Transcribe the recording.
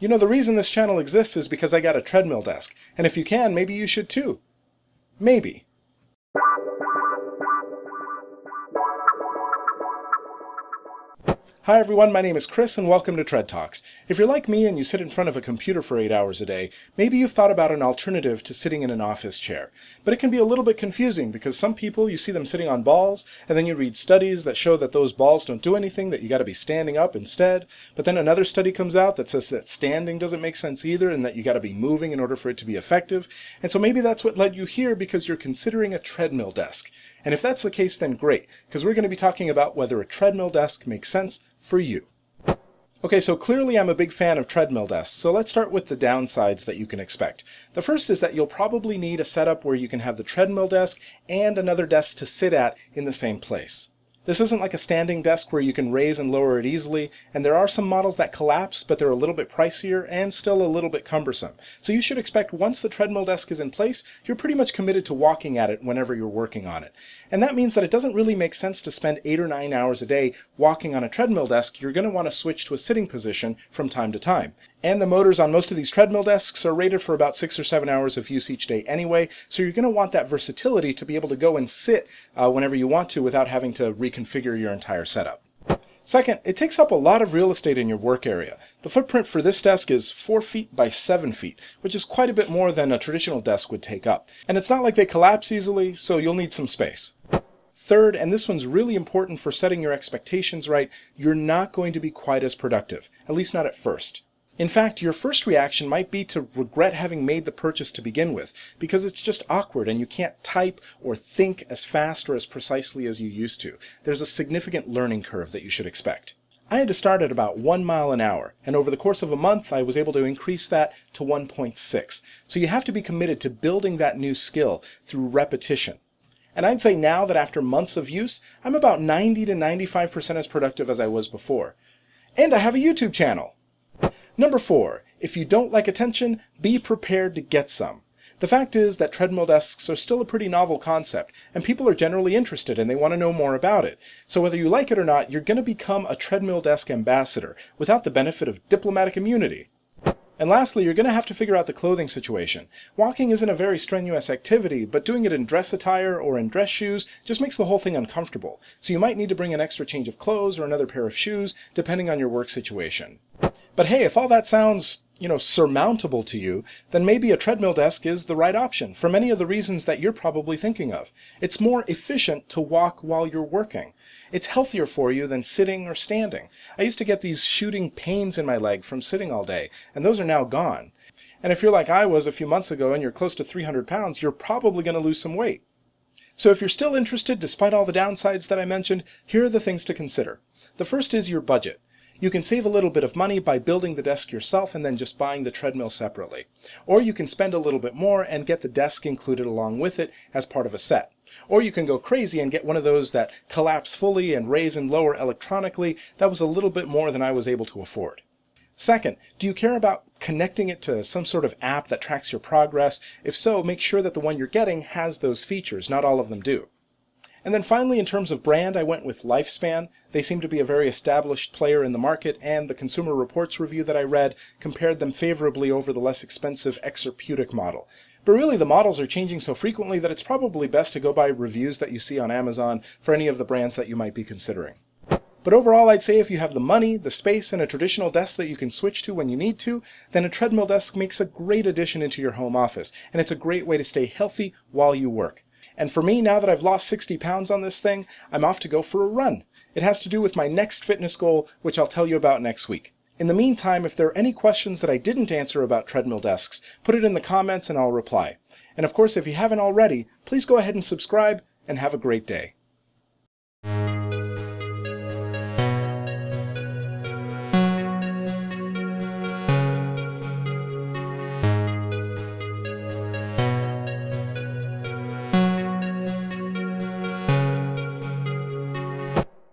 You know, the reason this channel exists is because I got a treadmill desk, and if you can, maybe you should too. Maybe. Hi everyone, my name is Chris and welcome to Tread Talks. If you're like me and you sit in front of a computer for 8 hours a day, maybe you've thought about an alternative to sitting in an office chair. But it can be a little bit confusing because some people, you see them sitting on balls, and then you read studies that show that those balls don't do anything, that you gotta be standing up instead. But then another study comes out that says that standing doesn't make sense either and that you gotta be moving in order for it to be effective. And so maybe that's what led you here because you're considering a treadmill desk. And if that's the case, then great, because we're going to be talking about whether a treadmill desk makes sense for you. Okay, so clearly I'm a big fan of treadmill desks, so let's start with the downsides that you can expect. The first is that you'll probably need a setup where you can have the treadmill desk and another desk to sit at in the same place. This isn't like a standing desk where you can raise and lower it easily, and there are some models that collapse, but they're a little bit pricier and still a little bit cumbersome. So you should expect once the treadmill desk is in place, you're pretty much committed to walking at it whenever you're working on it. And that means that it doesn't really make sense to spend 8 or 9 hours a day walking on a treadmill desk. You're going to want to switch to a sitting position from time to time. And the motors on most of these treadmill desks are rated for about 6 or 7 hours of use each day anyway, so you're going to want that versatility to be able to go and sit whenever you want to without having to reconfigure your entire setup. Second, it takes up a lot of real estate in your work area. The footprint for this desk is 4 feet by 7 feet, which is quite a bit more than a traditional desk would take up. And it's not like they collapse easily, so you'll need some space. Third, and this one's really important for setting your expectations right, you're not going to be quite as productive, at least not at first. In fact, your first reaction might be to regret having made the purchase to begin with, because it's just awkward and you can't type or think as fast or as precisely as you used to. There's a significant learning curve that you should expect. I had to start at about 1 mile an hour, and over the course of a month I was able to increase that to 1.6. So you have to be committed to building that new skill through repetition. And I'd say now that after months of use, I'm about 90 to 95% as productive as I was before. And I have a YouTube channel! Number 4, if you don't like attention, be prepared to get some. The fact is that treadmill desks are still a pretty novel concept, and people are generally interested and they want to know more about it. So whether you like it or not, you're going to become a treadmill desk ambassador without the benefit of diplomatic immunity. And lastly, you're going to have to figure out the clothing situation. Walking isn't a very strenuous activity, but doing it in dress attire or in dress shoes just makes the whole thing uncomfortable. So you might need to bring an extra change of clothes or another pair of shoes, depending on your work situation. But hey, if all that sounds, surmountable to you, then maybe a treadmill desk is the right option for many of the reasons that you're probably thinking of. It's more efficient to walk while you're working. It's healthier for you than sitting or standing. I used to get these shooting pains in my leg from sitting all day, and those are now gone. And if you're like I was a few months ago and you're close to 300 pounds, you're probably going to lose some weight. So if you're still interested, despite all the downsides that I mentioned, here are the things to consider. The first is your budget. You can save a little bit of money by building the desk yourself and then just buying the treadmill separately. Or you can spend a little bit more and get the desk included along with it as part of a set. Or you can go crazy and get one of those that collapse fully and raise and lower electronically. That was a little bit more than I was able to afford. Second, do you care about connecting it to some sort of app that tracks your progress? If so, make sure that the one you're getting has those features. Not all of them do. And then finally, in terms of brand, I went with Lifespan. They seem to be a very established player in the market, and the Consumer Reports review that I read compared them favorably over the less expensive Exerputic model. But really, the models are changing so frequently that it's probably best to go by reviews that you see on Amazon for any of the brands that you might be considering. But overall, I'd say if you have the money, the space, and a traditional desk that you can switch to when you need to, then a treadmill desk makes a great addition into your home office, and it's a great way to stay healthy while you work. And for me, now that I've lost 60 pounds on this thing, I'm off to go for a run. It has to do with my next fitness goal, which I'll tell you about next week. In the meantime, if there are any questions that I didn't answer about treadmill desks, put it in the comments and I'll reply. And of course, if you haven't already, please go ahead and subscribe and have a great day.